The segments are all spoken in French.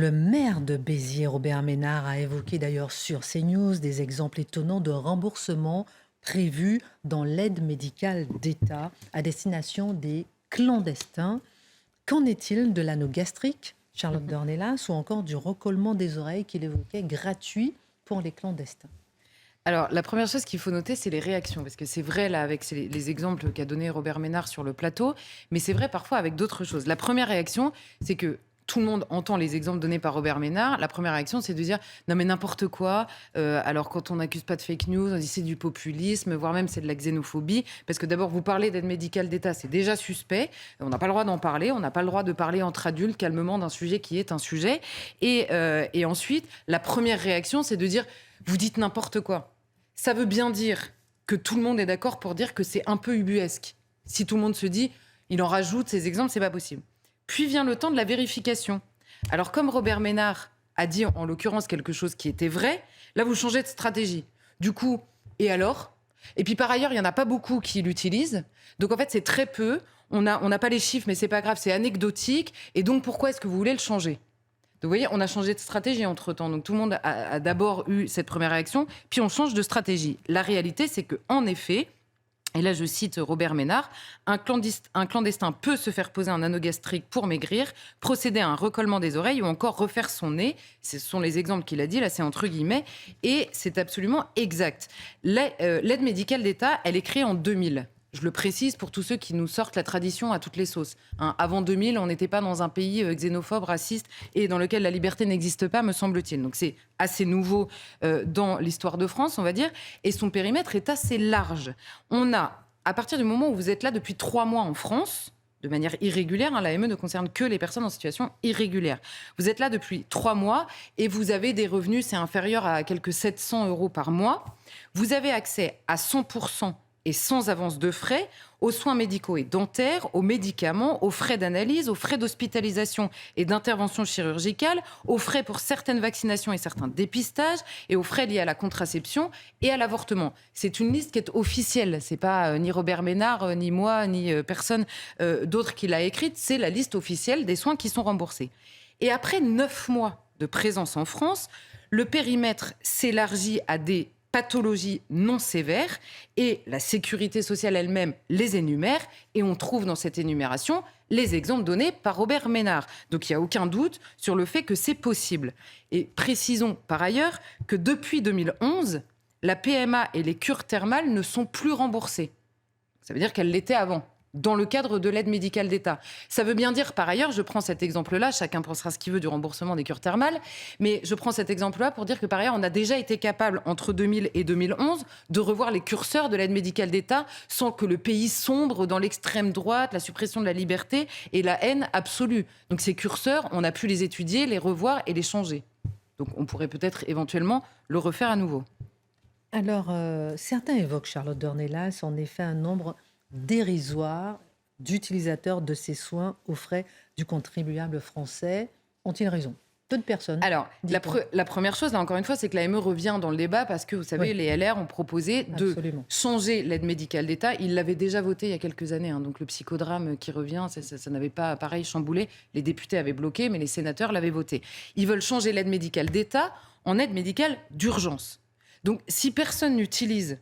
Le maire de Béziers, Robert Ménard, a évoqué d'ailleurs sur CNews des exemples étonnants de remboursement prévus dans l'aide médicale d'État à destination des clandestins. Qu'en est-il de l'anneau gastrique, Charlotte Dornelas, ou encore du recollement des oreilles qu'il évoquait gratuit pour les clandestins? Alors, la première chose qu'il faut noter, c'est les réactions. Parce que c'est vrai, là, avec les exemples qu'a donné Robert Ménard sur le plateau, mais c'est vrai parfois avec d'autres choses. La première réaction, c'est que tout le monde entend les exemples donnés par Robert Ménard. La première réaction, c'est de dire non, mais n'importe quoi. Alors, quand on n'accuse pas de fake news, on dit c'est du populisme, voire même c'est de la xénophobie. Parce que d'abord, vous parlez d'aide médicale d'État, c'est déjà suspect. On n'a pas le droit d'en parler. On n'a pas le droit de parler entre adultes calmement d'un sujet qui est un sujet. Et ensuite, la première réaction, c'est de dire vous dites n'importe quoi. Ça veut bien dire que tout le monde est d'accord pour dire que c'est un peu ubuesque. Si tout le monde se dit, il en rajoute ces exemples, c'est pas possible. Puis vient le temps de la vérification. Alors comme Robert Ménard a dit en l'occurrence quelque chose qui était vrai, là vous changez de stratégie. Du coup, et alors ? Et puis par ailleurs, il n'y en a pas beaucoup qui l'utilisent. Donc en fait, c'est très peu. On n'a pas les chiffres, mais c'est pas grave, c'est anecdotique. Et donc pourquoi est-ce que vous voulez le changer ? Donc, vous voyez, on a changé de stratégie entre-temps. Donc, tout le monde a d'abord eu cette première réaction, puis on change de stratégie. La réalité, c'est qu'en effet, et là je cite Robert Ménard, un clandestin peut se faire poser un anneau gastrique pour maigrir, procéder à un recollement des oreilles ou encore refaire son nez. Ce sont les exemples qu'il a dit, là c'est entre guillemets, et c'est absolument exact. L'aide médicale d'État, elle est créée en 2000. Je le précise pour tous ceux qui nous sortent la tradition à toutes les sauces. Avant 2000, on n'était pas dans un pays xénophobe, raciste et dans lequel la liberté n'existe pas, me semble-t-il. Donc c'est assez nouveau dans l'histoire de France, on va dire. Et son périmètre est assez large. On a, à partir du moment où vous êtes là depuis 3 mois en France, de manière irrégulière, l'AME ne concerne que les personnes en situation irrégulière. Vous êtes là depuis 3 mois et vous avez des revenus, c'est inférieur à quelques 700 € par mois. Vous avez accès à 100% et sans avance de frais, aux soins médicaux et dentaires, aux médicaments, aux frais d'analyse, aux frais d'hospitalisation et d'intervention chirurgicale, aux frais pour certaines vaccinations et certains dépistages, et aux frais liés à la contraception et à l'avortement. C'est une liste qui est officielle. C'est pas ni Robert Ménard, ni moi, ni personne d'autre qui l'a écrite. C'est la liste officielle des soins qui sont remboursés. Et après 9 mois de présence en France, le périmètre s'élargit à des pathologies non sévères et la sécurité sociale elle-même les énumère et on trouve dans cette énumération les exemples donnés par Robert Ménard. Donc il n'y a aucun doute sur le fait que c'est possible. Et précisons par ailleurs que depuis 2011, la PMA et les cures thermales ne sont plus remboursées. Ça veut dire qu'elles l'étaient avant, dans le cadre de l'aide médicale d'État. Ça veut bien dire, par ailleurs, je prends cet exemple-là, chacun pensera ce qu'il veut du remboursement des cures thermales, mais je prends cet exemple-là pour dire que, par ailleurs, on a déjà été capable, entre 2000 et 2011, de revoir les curseurs de l'aide médicale d'État sans que le pays sombre dans l'extrême droite, la suppression de la liberté et la haine absolue. Donc ces curseurs, on a pu les étudier, les revoir et les changer. Donc on pourrait peut-être éventuellement le refaire à nouveau. Alors, certains évoquent, Charlotte Dornelas, en effet un nombre dérisoire d'utilisateurs de ces soins aux frais du contribuable français. Ont-ils raison? Peu de personnes. Alors, la première chose, là, encore une fois, c'est que l'AME revient dans le débat parce que, vous savez, Oui, les LR ont proposé de absolument. changer l'aide médicale d'État. Ils l'avaient déjà voté il y a quelques années. Donc, le psychodrame qui revient, ça n'avait pas, pareil, chamboulé. Les députés avaient bloqué, mais les sénateurs l'avaient voté. Ils veulent changer l'aide médicale d'État en aide médicale d'urgence. Donc, si personne n'utilise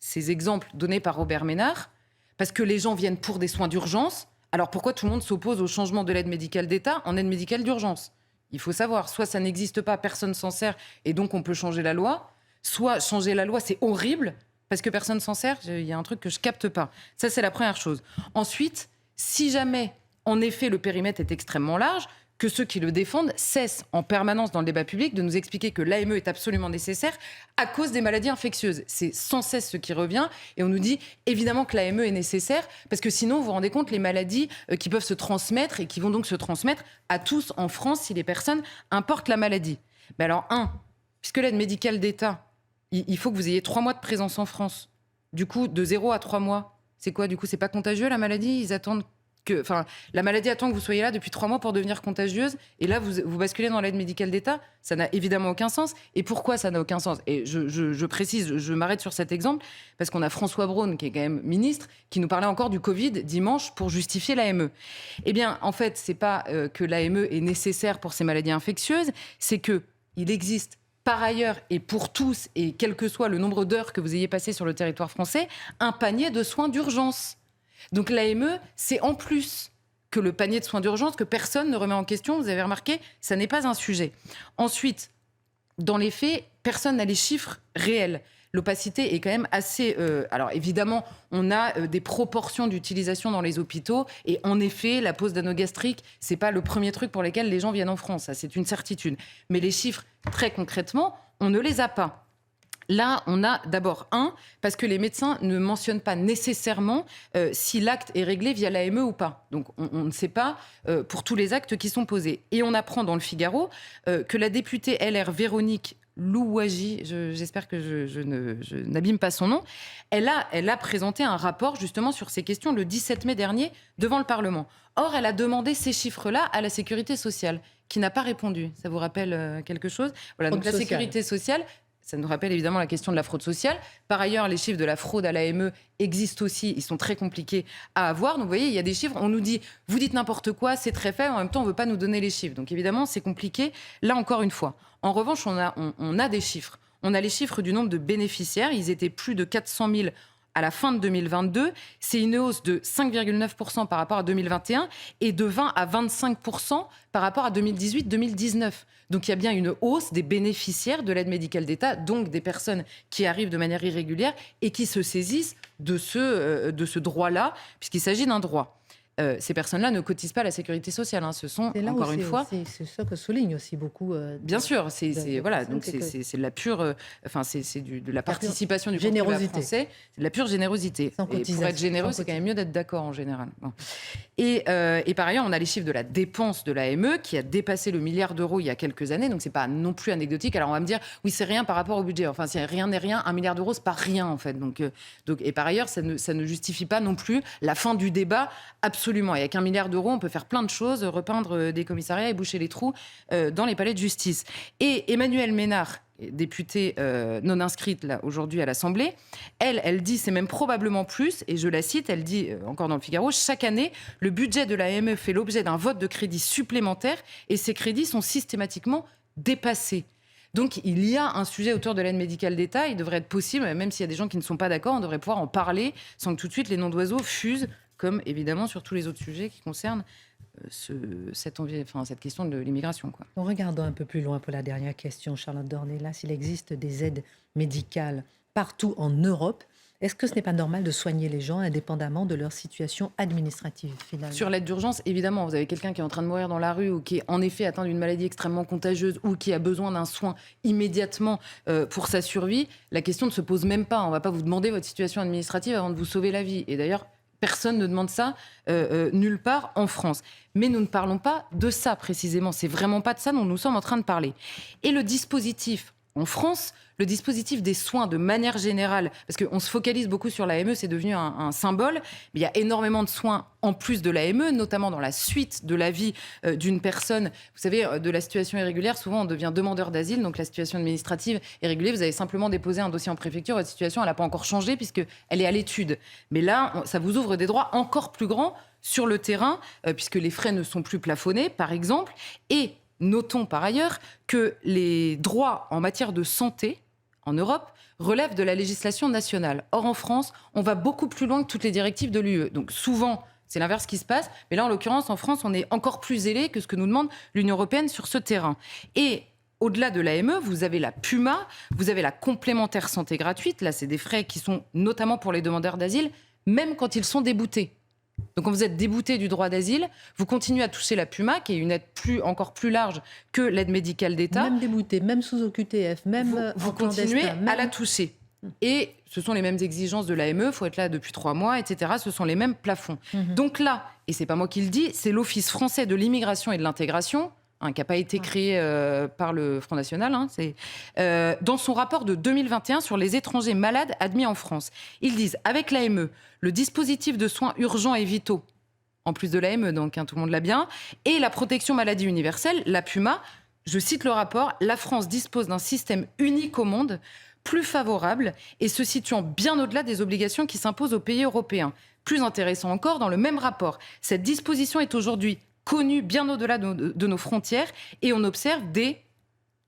ces exemples donnés par Robert Ménard, parce que les gens viennent pour des soins d'urgence, alors pourquoi tout le monde s'oppose au changement de l'aide médicale d'État en aide médicale d'urgence ? Il faut savoir, soit ça n'existe pas, personne s'en sert, et donc on peut changer la loi, soit changer la loi, c'est horrible, parce que personne s'en sert, il y a un truc que je capte pas. Ça, c'est la première chose. Ensuite, si jamais, en effet, le périmètre est extrêmement large, que ceux qui le défendent cessent en permanence dans le débat public de nous expliquer que l'AME est absolument nécessaire à cause des maladies infectieuses. C'est sans cesse ce qui revient et on nous dit évidemment que l'AME est nécessaire parce que sinon, vous vous rendez compte, les maladies qui peuvent se transmettre et qui vont donc se transmettre à tous en France si les personnes importent la maladie. Mais alors, puisque l'aide médicale d'État, il faut que vous ayez 3 mois de présence en France. Du coup, de 0 à 3 mois, c'est quoi ? Du coup, c'est pas contagieux la maladie ? Ils attendent la maladie attend que vous soyez là depuis 3 mois pour devenir contagieuse, et là, vous basculez dans l'aide médicale d'État. Ça n'a évidemment aucun sens. Et pourquoi ça n'a aucun sens ? Et je précise, je m'arrête sur cet exemple, parce qu'on a François Braun, qui est quand même ministre, qui nous parlait encore du Covid dimanche pour justifier l'AME. Eh bien, en fait, c'est pas que l'AME est nécessaire pour ces maladies infectieuses, c'est qu'il existe par ailleurs, et pour tous, et quel que soit le nombre d'heures que vous ayez passé sur le territoire français, un panier de soins d'urgence. Donc l'AME, c'est en plus que le panier de soins d'urgence que personne ne remet en question. Vous avez remarqué, ça n'est pas un sujet. Ensuite, dans les faits, personne n'a les chiffres réels. L'opacité est quand même assez... alors évidemment, on a des proportions d'utilisation dans les hôpitaux. Et en effet, la pose d'anneau gastrique, c'est pas le premier truc pour lequel les gens viennent en France. Ça, c'est une certitude. Mais les chiffres, très concrètement, on ne les a pas. Là, on a d'abord parce que les médecins ne mentionnent pas nécessairement si l'acte est réglé via l'AME ou pas. Donc, on ne sait pas pour tous les actes qui sont posés. Et on apprend dans le Figaro que la députée LR Véronique Louwagie, j'espère que je n'abîme pas son nom, elle a présenté un rapport justement sur ces questions le 17 mai dernier devant le Parlement. Or, elle a demandé ces chiffres-là à la Sécurité sociale, qui n'a pas répondu. Ça vous rappelle quelque chose ? Voilà, donc la Sécurité sociale... Ça nous rappelle évidemment la question de la fraude sociale. Par ailleurs, les chiffres de la fraude à l'AME existent aussi. Ils sont très compliqués à avoir. Donc, vous voyez, il y a des chiffres. On nous dit, vous dites n'importe quoi, c'est très faible. En même temps, on ne veut pas nous donner les chiffres. Donc, évidemment, c'est compliqué. Là, encore une fois. En revanche, on a des chiffres. On a les chiffres du nombre de bénéficiaires. Ils étaient plus de 400 000 à la fin de 2022. C'est une hausse de 5,9% par rapport à 2021 et de 20 à 25% par rapport à 2018-2019. Donc il y a bien une hausse des bénéficiaires de l'aide médicale d'État, donc des personnes qui arrivent de manière irrégulière et qui se saisissent de ce droit-là, puisqu'il s'agit d'un droit. Ces personnes-là ne cotisent pas à la sécurité sociale. Ce sont, encore une fois... C'est ça que souligne aussi beaucoup. Bien sûr, c'est de la pure... c'est de la participation du contribuable français. C'est de la pure générosité. Et pour être généreux, c'est quand même mieux d'être d'accord en général. Bon. Et par ailleurs, on a les chiffres de la dépense de l'AME qui a dépassé le milliard d'euros il y a quelques années. Donc, c'est pas non plus anecdotique. Alors, on va me dire, oui, c'est rien par rapport au budget. Enfin, si rien n'est rien, 1 milliard d'euros, c'est pas rien, en fait. Donc, et par ailleurs, ça ne justifie pas non plus la fin du débat. Absolument. Et avec 1 milliard d'euros, on peut faire plein de choses, repeindre des commissariats et boucher les trous dans les palais de justice. Et Emmanuelle Ménard, députée non inscrite là, aujourd'hui à l'Assemblée, elle dit, c'est même probablement plus, et je la cite, elle dit encore dans le Figaro, chaque année, le budget de l'AME fait l'objet d'un vote de crédits supplémentaires et ces crédits sont systématiquement dépassés. Donc, il y a un sujet autour de l'aide médicale d'État. Il devrait être possible, même s'il y a des gens qui ne sont pas d'accord, on devrait pouvoir en parler sans que tout de suite les noms d'oiseaux fusent, comme évidemment sur tous les autres sujets qui concernent cette question de l'immigration. En regardant un peu plus loin pour la dernière question, Charlotte Dornelas, s'il existe des aides médicales partout en Europe, est-ce que ce n'est pas normal de soigner les gens indépendamment de leur situation administrative finalement ? Sur l'aide d'urgence, évidemment, vous avez quelqu'un qui est en train de mourir dans la rue ou qui est en effet atteint d'une maladie extrêmement contagieuse ou qui a besoin d'un soin immédiatement pour sa survie. La question ne se pose même pas. On ne va pas vous demander votre situation administrative avant de vous sauver la vie. Et d'ailleurs, personne ne demande ça nulle part en France. Mais nous ne parlons pas de ça précisément. C'est vraiment pas de ça dont nous sommes en train de parler. Et le dispositif en France, le dispositif des soins de manière générale, parce qu'on se focalise beaucoup sur l'AME, c'est devenu un symbole, mais il y a énormément de soins en plus de l'AME, notamment dans la suite de la vie d'une personne. Vous savez, de la situation irrégulière, souvent on devient demandeur d'asile, donc la situation administrative est régulée. Vous avez simplement déposé un dossier en préfecture, votre situation elle n'a pas encore changé puisqu'elle est à l'étude. Mais là, ça vous ouvre des droits encore plus grands sur le terrain, puisque les frais ne sont plus plafonnés, par exemple. Et notons par ailleurs que les droits en matière de santé en Europe relèvent de la législation nationale. Or, en France, on va beaucoup plus loin que toutes les directives de l'UE. Donc souvent, c'est l'inverse qui se passe. Mais là, en l'occurrence, en France, on est encore plus zélé que ce que nous demande l'Union européenne sur ce terrain. Et au-delà de l'AME, vous avez la PUMA, vous avez la complémentaire santé gratuite. Là, c'est des frais qui sont notamment pour les demandeurs d'asile, même quand ils sont déboutés. Donc quand vous êtes débouté du droit d'asile, vous continuez à toucher la PUMA, qui est une aide encore plus large que l'aide médicale d'État. Même débouté, même sous OQTF, même vous continuez à la toucher. Et ce sont les mêmes exigences de l'AME, il faut être là depuis 3 mois, etc. Ce sont les mêmes plafonds. Donc là, et c'est pas moi qui le dis, c'est l'Office français de l'immigration et de l'intégration, qui n'a pas été créé par le Front National, dans son rapport de 2021 sur les étrangers malades admis en France. Ils disent, avec l'AME, le dispositif de soins urgents et vitaux en plus de l'AME, donc tout le monde l'a bien, et la protection maladie universelle, la PUMA. Je cite le rapport, la France dispose d'un système unique au monde, plus favorable et se situant bien au-delà des obligations qui s'imposent aux pays européens. Plus intéressant encore, dans le même rapport, cette disposition est aujourd'hui connue bien au-delà de nos frontières et on observe des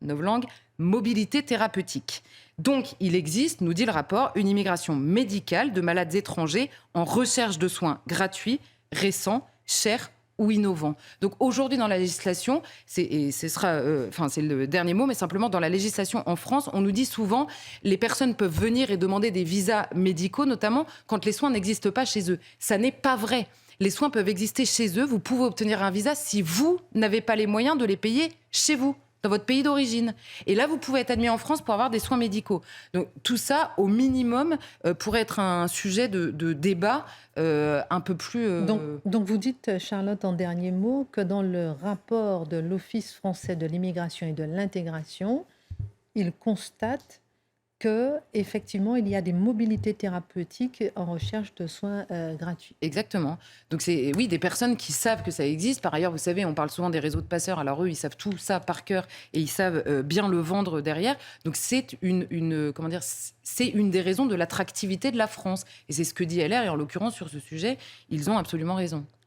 novlangues, mobilité thérapeutique. Donc, il existe, nous dit le rapport, une immigration médicale de malades étrangers en recherche de soins gratuits, récents, chers ou innovants. Donc, aujourd'hui, dans la législation, c'est le dernier mot, mais simplement dans la législation en France, on nous dit souvent les personnes peuvent venir et demander des visas médicaux, notamment quand les soins n'existent pas chez eux. Ça n'est pas vrai. Les soins peuvent exister chez eux. Vous pouvez obtenir un visa si vous n'avez pas les moyens de les payer chez vous, dans votre pays d'origine. Et là, vous pouvez être admis en France pour avoir des soins médicaux. Donc tout ça, au minimum, pourrait être un sujet de débat un peu plus... Donc vous dites, Charlotte, en dernier mot, que dans le rapport de l'Office français de l'immigration et de l'intégration, il constate qu'effectivement, il y a des mobilités thérapeutiques en recherche de soins gratuits. Exactement. Donc c'est oui, des personnes qui savent que ça existe. Par ailleurs, vous savez, on parle souvent des réseaux de passeurs. Alors eux, ils savent tout ça par cœur et ils savent bien le vendre derrière. Donc c'est c'est une des raisons de l'attractivité de la France. Et c'est ce que dit LR. Et en l'occurrence, sur ce sujet, ils ont absolument raison.